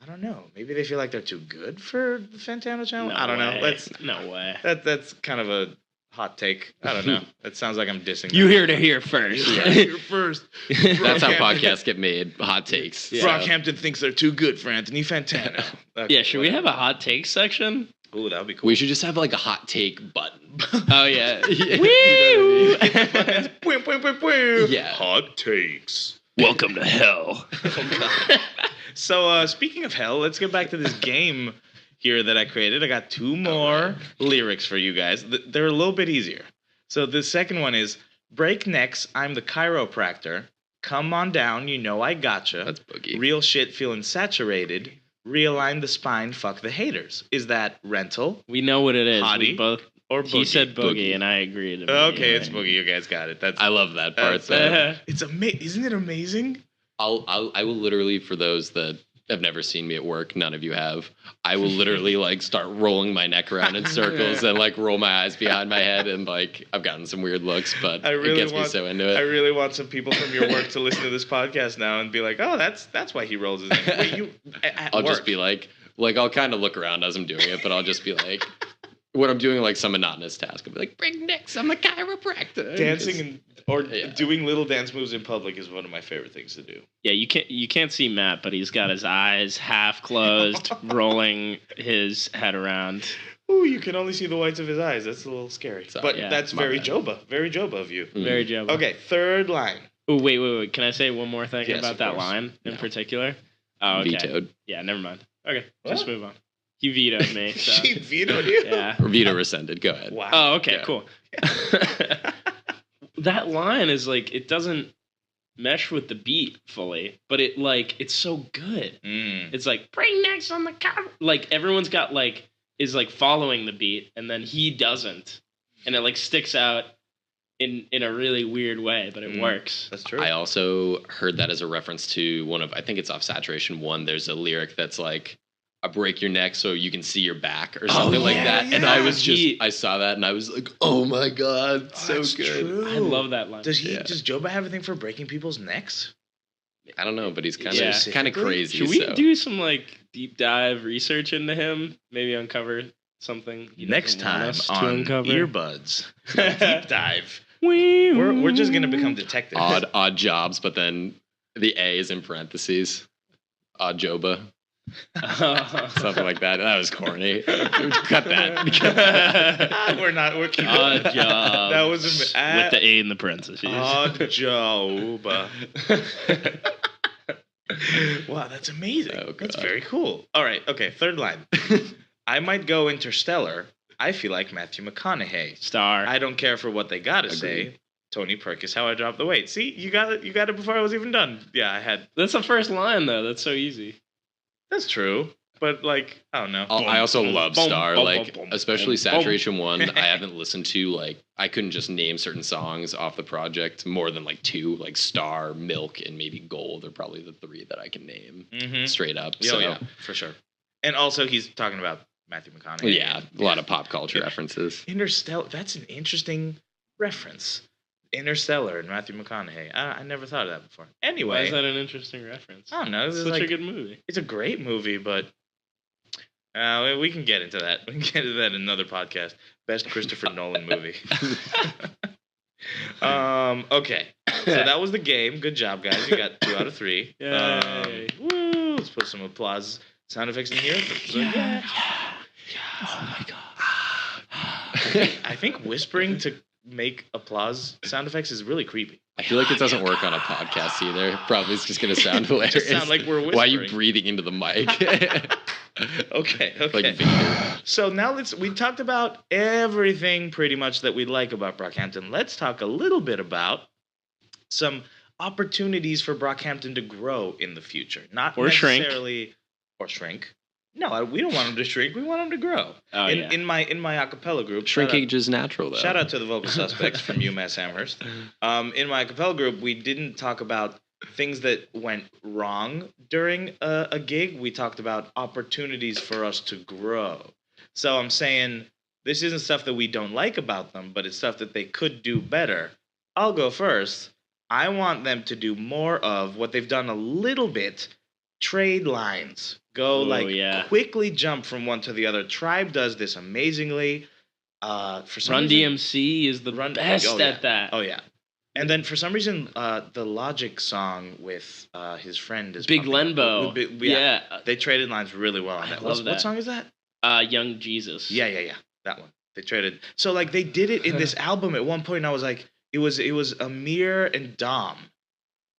I don't know. Maybe they feel like they're too good for the Fantano channel. I don't know. No way. That's kind of a hot take. I don't know. That sounds like I'm dissing. You hear to hear first. That's how podcasts get made. Hot takes. Yeah. Brockhampton thinks they're too good for Anthony Fantano. Okay, yeah, should we have a hot take section? Ooh, that would be cool. We should just have like a hot take button. Oh yeah. Woo! Yeah. Hot takes. Welcome to hell. Oh, God. So speaking of hell, let's get back to this game here that I created. I got 2 more lyrics for you guys. They're a little bit easier. So the second one is, break necks, I'm the chiropractor. Come on down, you know I gotcha. That's boogie. Real shit feeling saturated. Realign the spine, fuck the haters. Is that rental? We know what it is. Hottie? Or He said boogie, and I agreed. Okay, it's boogie. You guys got it. I love that part. It's isn't it amazing? I will literally, for those that have never seen me at work, none of you have, I will literally like start rolling my neck around in circles and like roll my eyes behind my head, and like I've gotten some weird looks, but it gets me so into it. I really want some people from your work to listen to this podcast now and be like, "Oh, that's why he rolls his neck." Wait, I'll just be like, Like, I'll kind of look around as I'm doing it, but I'll just be like, when I'm doing like some monotonous task, I'll be like, bring Nix, I'm a chiropractor. Dancing or doing little dance moves in public is one of my favorite things to do. Yeah, you can't see Matt, but he's got his eyes half closed, rolling his head around. Ooh, you can only see the whites of his eyes. That's a little scary. Sorry. But Yeah, that's very Joba. Very Joba of you. Very Joe. Okay, third line. Oh, wait. Can I say one more thing Yes, about of that course. line in particular? Oh, okay. Vetoed. Yeah, never mind. Okay, What? just move on. He vetoed me. So. She vetoed you? Yeah. Or veto rescinded. Go ahead. Wow. Oh, okay, Yeah. cool. That line is like, it doesn't mesh with the beat fully, but it's so good. It's like, bring Next on the cover. Like, everyone's got is following the beat, and then he doesn't. And it sticks out in a really weird way, but it works. That's true. I also heard that as a reference to one of, I think it's off Saturation 1. There's a lyric that's like, I break your neck so you can see your back or something like that. yeah. And I was I saw that and I was like, oh my God, so that's good. true. I love that line. Does Joba have a thing for breaking people's necks? I don't know, but he's kind of Yeah. kind of crazy. Should we so. do some deep dive research into him? Maybe uncover something he Next doesn't want time us to on uncover? Earbuds. Deep dive. We're just going to become detectives. odd jobs, but then the A is in parentheses. Odd Joba. Something like that. That was corny. Cut that. We're keeping Odd job. That was with the A in the parentheses. Odd Joba. Wow, that's amazing. Oh, That's God. very cool. All right, okay, third line. I might go Interstellar. I feel like Matthew McConaughey. Star. I don't care for what they gotta say. Tony Perk is how I dropped the weight. See, you got it before I was even done. Yeah, I had. That's the first line though. That's so easy. That's true, but I don't know. I also love Boom, Star, boom, like boom, boom, especially boom, boom. Saturation 1. I haven't listened to I couldn't just name certain songs off the project more than 2, like Star, Milk, and maybe Gold are probably the 3 that I can name straight up. Yeah, So yeah, for sure. And also, he's talking about Matthew McConaughey. yeah, a lot of pop culture references. Interstellar. That's an interesting reference. Interstellar and Matthew McConaughey. I never thought of that before. Anyway, Why is that an interesting reference? I don't know. This It's is such a good movie. It's a great movie, but we can get into that. We can get into that in another podcast. Best Christopher Nolan movie. Okay. So that was the game. Good job, guys. You got 2 out of 3. Yay. Woo! Let's put some applause sound effects in here. Yeah. Oh my god. I think whispering to make applause sound effects is really creepy. I feel like it doesn't work on a podcast either. Probably it's just going to sound hilarious. Just sound like we're whispering. Why are you breathing into the mic? Okay. Like Vader. So now we talked about everything pretty much that we like about Brockhampton. Let's talk a little bit about some opportunities for Brockhampton to grow in the future. Not Or shrink. necessarily or shrink. No, we don't want them to shrink. We want them to grow. Oh, yeah. In my acapella group, Shrinkage is natural, though. shout out to the vocal suspects from UMass Amherst. In my acapella group, we didn't talk about things that went wrong during a gig. We talked about opportunities for us to grow. So I'm saying this isn't stuff that we don't like about them, but it's stuff that they could do better. I'll go first. I want them to do more of what they've done a little bit, trade lines. Go quickly jump from one to the other. Tribe does this amazingly. For some Run reason, DMC is the best at that. Oh yeah. And then for some reason, the Logic song with his friend is Big pumping up. Lenbo. Yeah. They traded lines really well on I that. love that. What song is that? Young Jesus. Yeah. That one. They traded. So they did it in this album at one point, and I was like, it was Amir and Dom.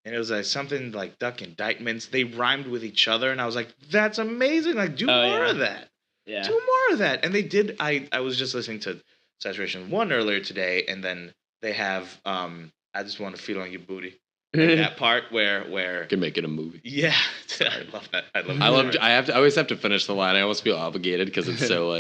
And it was something like Duck Indictments. They rhymed with each other, and I was like, that's amazing. Do more of that. Yeah. Do more of that. And they did. I was just listening to Saturation 1 earlier today, and then they have I Just Want to Feel on Your Booty. And that part where Can make it a movie. yeah, I love that. I love that. I always have to finish the line. I almost feel obligated because it's so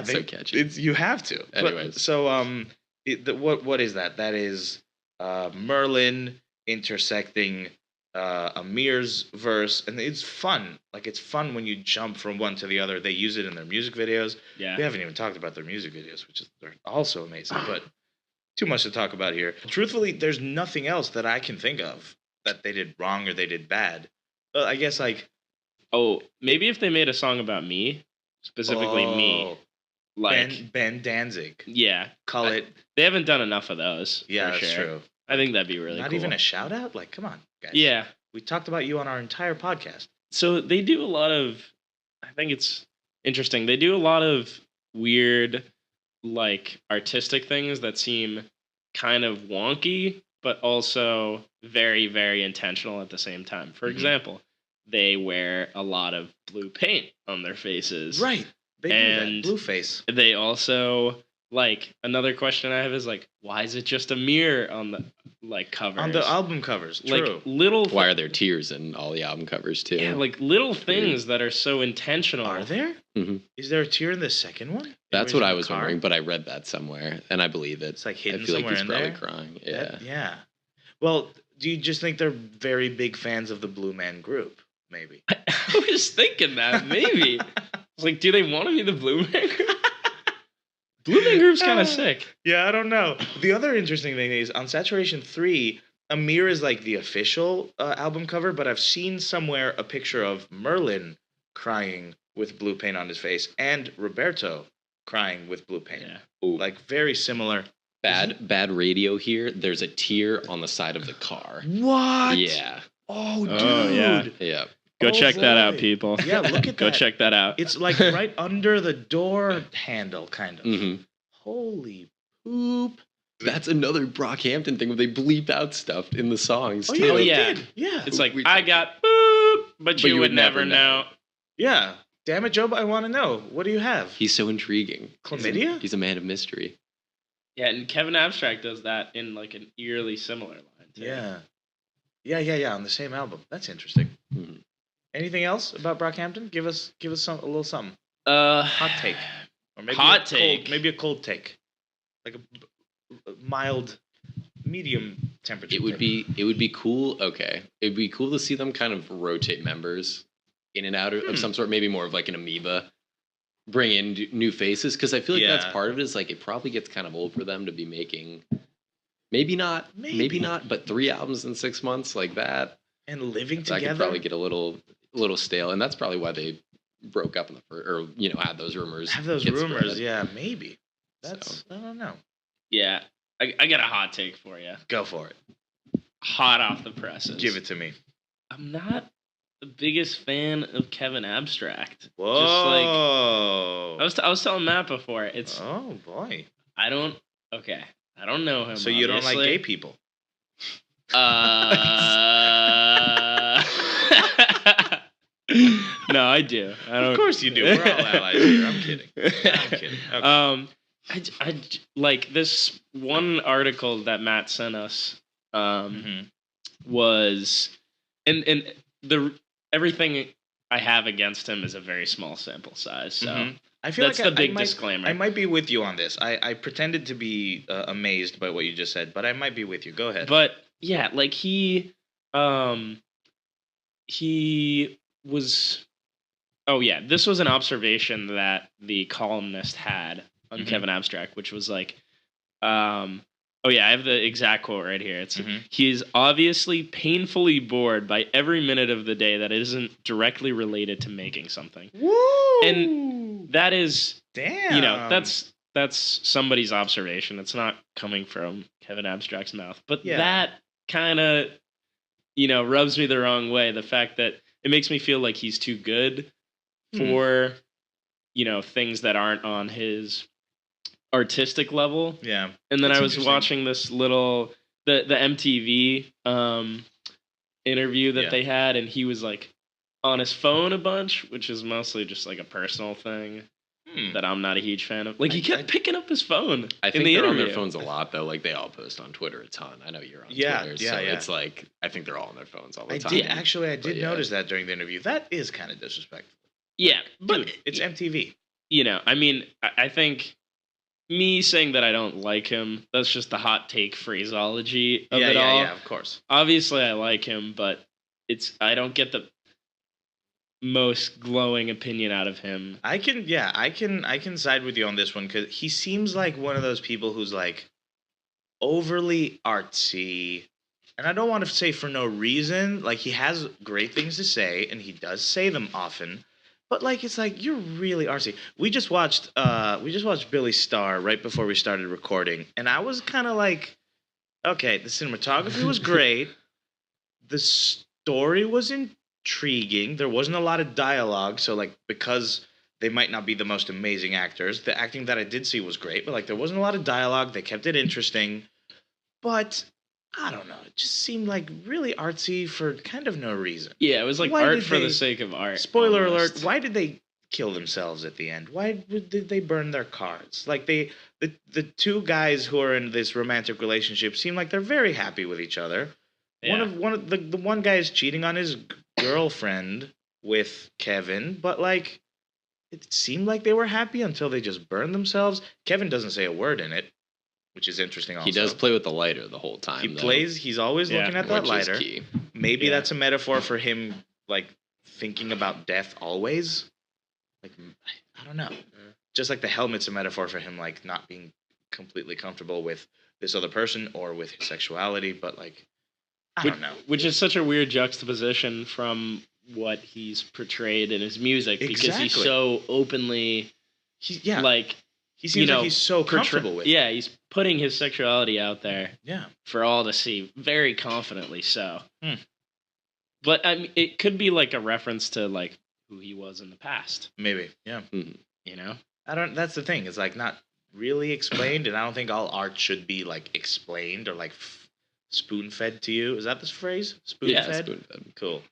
so catchy. You have to. Anyways. What is that? That is Merlin intersecting Amir's verse, and it's fun. It's fun when you jump from one to the other. They use it in their music videos. Yeah. We haven't even talked about their music videos, which they're also amazing, but too much to talk about here. Truthfully, there's nothing else that I can think of that they did wrong or they did bad. I guess Oh, maybe if they made a song about me, specifically me, Oh, like Ben Danzig. yeah, Call it. they haven't done enough of those. Yeah, for that's sure. true. I think that'd be really Not cool. even a shout out. Like, come on, guys. Yeah. We talked about you on our entire podcast. So they do a lot of. I think it's interesting. They do a lot of weird, like artistic things that seem kind of wonky, but also very, very intentional at the same time. For example, they wear a lot of blue paint on their faces. Right. They do And that. Blueface. They also like another question I have is like, why is it just a mirror on the like covers? On the album covers. True. Like little. Why are there tears in all the album covers too? Yeah, like little things that are so intentional. Are there? Mhm. Is there a tear in the second one? That's Or is what it I a was car? wondering, but I read that somewhere and I believe it. It's like I hidden feel like somewhere he's in probably there. crying. Yeah. Yeah. Well, do you just think they're very big fans of the Blue Man Group? Maybe. I was thinking that maybe. It's like, do they want to be the Blue Man Group? Blue Man Group's kind of sick. Yeah, I don't know. The other interesting thing is on Saturation 3, Amir is like the official album cover, but I've seen somewhere a picture of Merlin crying with blue paint on his face and Roberto crying with blue paint. Yeah. Ooh, Like very similar. bad radio here. There's a tear on the side of the car. What? Yeah. Oh, dude. Oh, yeah. Yeah. Go Oh, check that out, boy. people. Yeah, look at Go that. check that out. It's like right under the door handle, kind of. hmm Holy poop. That's another Brockhampton thing where they bleep out stuff in the songs Oh, too. yeah, Oh, they yeah. did. Yeah. It's like, We- I got boop, but you would never know. Yeah. Damn it, Job, I want to know. What do you have? He's so intriguing. Chlamydia? He's a man of mystery. Yeah, and Kevin Abstract does that in like an eerily similar line, too. Yeah. Yeah, on the same album. That's interesting. Mhm. Anything else about Brockhampton? Give us a little something. Hot Hot take. Or maybe Hot a take. Cold, maybe a cold take. Like a mild, medium temperature. It would be cool. Okay, it'd be cool to see them kind of rotate members in and out of some sort. Maybe more of like an amoeba. Bring in new faces because I feel like that's Yeah. part of it. Is like it probably gets kind of old for them to be making. Maybe not. Maybe not. But 3 albums in 6 months like that. And living That together. could probably get a little stale, and that's probably why they broke up in the first, or had those rumors. have those get rumors. spread. Yeah, maybe. That's I don't know. Yeah. I got a hot take for you. Go for it. Hot off the presses. Give it to me. I'm not the biggest fan of Kevin Abstract. Whoa. I was telling Matt before. It's Oh boy. I don't know him. So you don't like obviously. gay people? No, I do. I don't. Of course you do. We're all allies here. I'm kidding. I'm kidding. Okay. I like this one article that Matt sent us. Mhm. Was and the everything I have against him is a very small sample size. So Mhm. I feel that's like the big might, disclaimer. I might be with you on this. I pretended to be amazed by what you just said, but I might be with you. Go ahead. But yeah, like he was. Oh yeah, this was an observation that the columnist had on Mhm. Kevin Abstract, which was like, oh yeah, I have the exact quote right here. It's Mhm. he is obviously painfully bored by every minute of the day that isn't directly related to making something. Woo! And that is, damn. that's somebody's observation. It's not coming from Kevin Abstract's mouth, but Yeah. that kind of, rubs me the wrong way. The fact that it makes me feel like he's too good for, things that aren't on his artistic level. Yeah. And then That's I was interesting. watching this little the MTV interview that Yeah. they had, and he was like on his phone a bunch, which is mostly just like a personal thing that I'm not a huge fan of. Like he kept picking up his phone I in think the they're on interview. their phones a lot though. Like they all post on Twitter a ton. I know you're on Yeah, Twitter, yeah, so yeah. it's like I think they're all on their phones all the I time. did actually. I did But yeah. notice that during the interview. That is kind of disrespectful. Yeah, but Dude, it's MTV. I mean, I think me saying that I don't like him, that's just the hot take phraseology of it all. Yeah. Of course. Obviously, I like him, but I don't get the most glowing opinion out of him. I can side with you on this one because he seems like one of those people who's like overly artsy, and I don't want to say for no reason, like, he has great things to say, and he does say them often, but, like, it's like, you're really artsy. We just watched Billy Star right before we started recording, and I was kind of like, okay, the cinematography was great, the story was intriguing, there wasn't a lot of dialogue, so, like, because they might not be the most amazing actors, the acting that I did see was great, but, like, there wasn't a lot of dialogue, they kept it interesting, but I don't know. It just seemed like really artsy for kind of no reason. Yeah, it was like Why art did for the they- sake of art. Spoiler almost. alert, why did they kill themselves at the end? Why did they burn their cards? Like the two guys who are in this romantic relationship seem like they're very happy with each other. Yeah. One of the one guy is cheating on his girlfriend with Kevin, but like it seemed like they were happy until they just burned themselves. Kevin doesn't say a word in it, which is interesting also. He does play with the lighter the whole time. He's always looking at that which lighter. is key. Maybe Yeah. that's a metaphor for him, like, thinking about death always. Like, I don't know. Just like the helmet's a metaphor for him, like, not being completely comfortable with this other person or with his sexuality, but, like, I don't know. Which is such a weird juxtaposition from what he's portrayed in his music because he's Exactly. so openly Yeah, like he seems you know, like he's so comfortable with it. Yeah, he's putting his sexuality out there Yeah. for all to see, very confidently so. Hmm. But I mean, it could be like a reference to like who he was in the past, Maybe, yeah. you know? That's the thing. It's, like, not really explained, and I don't think all art should be, like, explained or, like, spoon-fed to you. Is that this phrase? Yeah, Spoon-fed? spoon-fed. Cool.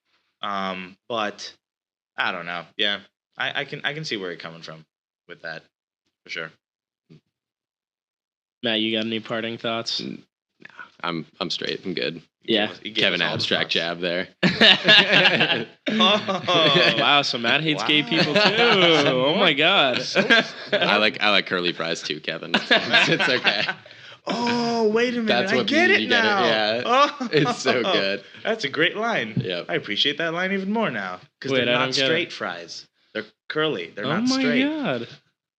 But I don't know. Yeah, I can see where you're coming from with that, for sure. Matt, you got any parting thoughts? I'm straight. I'm good. Yeah. He gave Kevin us all the abstract thoughts. jab there. Oh, Wow, so Matt hates gay Wow. people too. Some Oh more- my god. I like curly fries too, Kevin. It's okay. Oh, wait a minute. That's I what get you it get it, now. yeah. Oh, It's so good. That's a great line. Yep. I appreciate that line even more now because Wait, they're I not don't get it. straight fries. They're curly. They're Oh not my straight. god.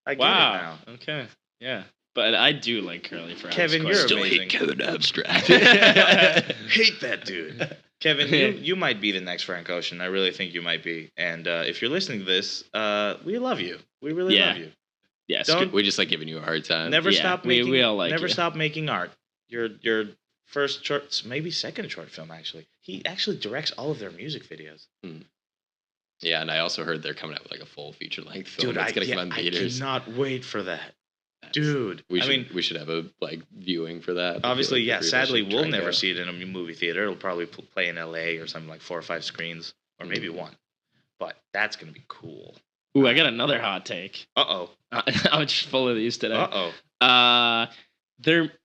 I get Wow. it now. Okay. Yeah. But I do like curly fries. Kevin, quite you're a bit. amazing. Kevin abstract. Hate that dude. Kevin, you might be the next Frank Ocean. I really think you might be. And if you're listening to this, we love you. We really Yeah. love you. Yes. Don't- We just like giving you a hard time. Never Yeah, stop we making. all like never you. stop making art. Your first short, maybe second short film actually. He actually directs all of their music videos. Yeah, and I also heard they're coming out with like a full feature length film Dude, that's gonna come out in I theaters. cannot wait for that. That's- Dude, we I should mean, we should have a like viewing for that. I feel obviously, like the yeah. three of us Sadly, should we'll try and never go. see it in a movie theater. It'll probably play in LA or something like 4 or 5 screens, or maybe one. But that's gonna be cool. Ooh, I got another hot take. Uh I'm just full of these today. oh.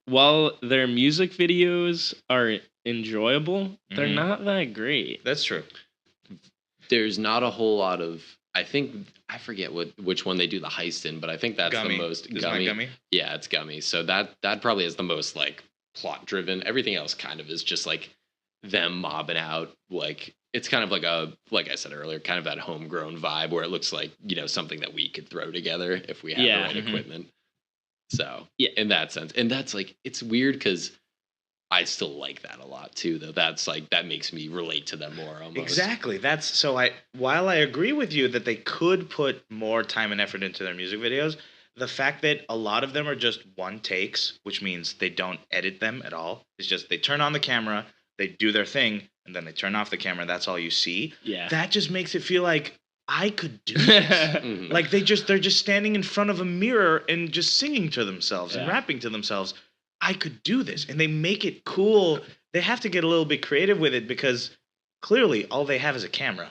While their music videos are enjoyable, they're Mhm. not that great. That's true. There's not a whole lot of. I think I forget which one they do the heist in, but I think that's Gummy. the most Isn't gummy. that Gummy? Yeah, it's gummy. So that probably is the most like plot driven. Everything else kind of is just like them mobbing out. Like it's kind of like I said earlier, kind of that homegrown vibe where it looks like something that we could throw together if we had Yeah. the right Mhm. equipment. So Yeah. in that sense, and that's like it's weird because I still like that a lot too. Though that's like that makes me relate to them more almost. Exactly. That's so. While I agree with you that they could put more time and effort into their music videos, the fact that a lot of them are just one takes, which means they don't edit them at all. It's just they turn on the camera, they do their thing, and then they turn off the camera. That's all you see. Yeah. That just makes it feel like I could do this. Mhm. Like they're just standing in front of a mirror and just singing to themselves and Yeah. rapping to themselves. I could do this, and they make it cool. They have to get a little bit creative with it because clearly all they have is a camera.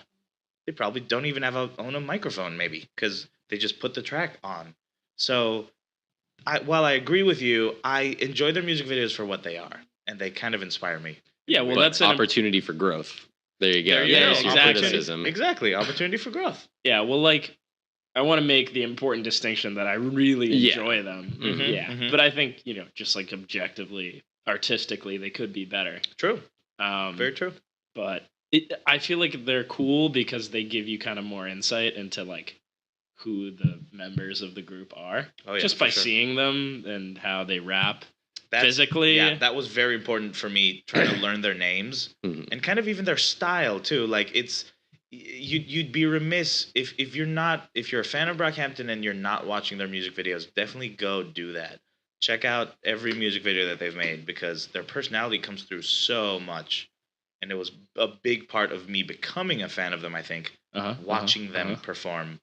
They probably don't even own a microphone, maybe, because they just put the track on. So, while I agree with you, I enjoy their music videos for what they are, and they kind of inspire me. Yeah, well, But that's an opportunity for growth. There you go. There you Yeah, There's go. your exactly. criticism. Exactly, opportunity for growth. yeah. Well, like, I want to make the important distinction that I really Yeah. enjoy them. Mhm. Yeah, Mhm. but I think just like objectively, artistically, they could be better. True, Um, very true. but I feel like they're cool because they give you kind of more insight into like who the members of the group are, Oh yeah, just for by sure. seeing them and how they rap. physically. Yeah, that was very important for me, trying to learn their names and kind of even their style too. Like you'd be remiss if you're a fan of Brockhampton and you're not watching their music videos. Definitely go do that. Check out every music video that they've made because their personality comes through so much, and it was a big part of me becoming a fan of them. I think watching them perform.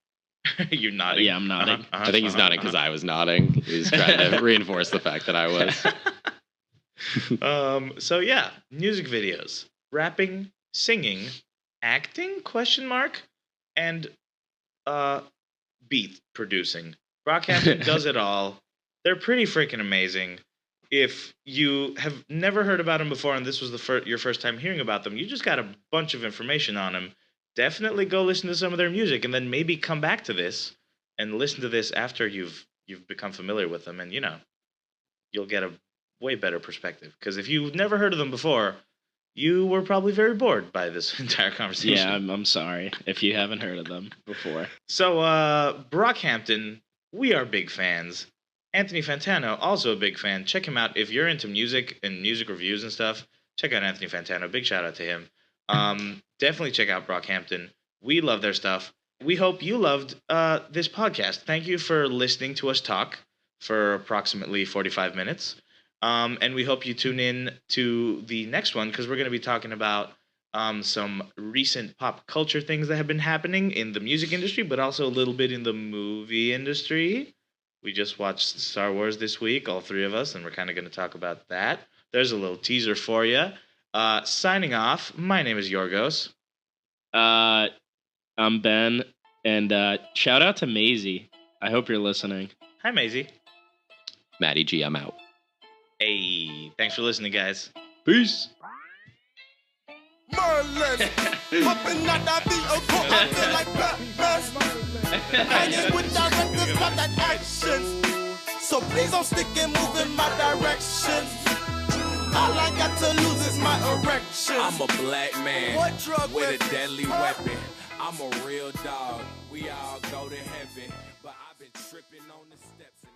You're nodding. Yeah, I'm nodding. I think he's nodding because I was nodding. He's trying to reinforce the fact that I was. So yeah, music videos, rapping, singing, acting? Question mark, and beat producing. Brockhampton does it all. They're pretty freaking amazing. If you have never heard about them before and this was your first time hearing about them, you just got a bunch of information on them. Definitely go listen to some of their music and then maybe come back to this and listen to this after you've become familiar with them, and you'll get a way better perspective. Because if you've never heard of them before, you were probably very bored by this entire conversation. Yeah, I'm sorry if you haven't heard of them before. So, Brockhampton, we are big fans. Anthony Fantano, also a big fan. Check him out if you're into music and music reviews and stuff. Check out Anthony Fantano. Big shout out to him. Definitely check out Brockhampton. We love their stuff. We hope you loved this podcast. Thank you for listening to us talk for approximately 45 minutes. And we hope you tune in to the next one because we're going to be talking about some recent pop culture things that have been happening in the music industry, but also a little bit in the movie industry. We just watched Star Wars this week, all three of us, and we're kind of going to talk about that. There's a little teaser for you. Signing off, my name is Yiorgos. I'm Ben, and shout out to Maisie. I hope you're listening. Hi, Maisie. Maddie G, I'm out. Hey, thanks for listening, guys. Peace. Merlin, hopping out that vehicle, I feel like Batman. Hanging with directors, not that action. So please don't stick and move in my direction. All I got to lose is my erection. I'm a black man What drug with with a deadly weapon. I'm a real dog. We all go to heaven, but I've been tripping on the steps and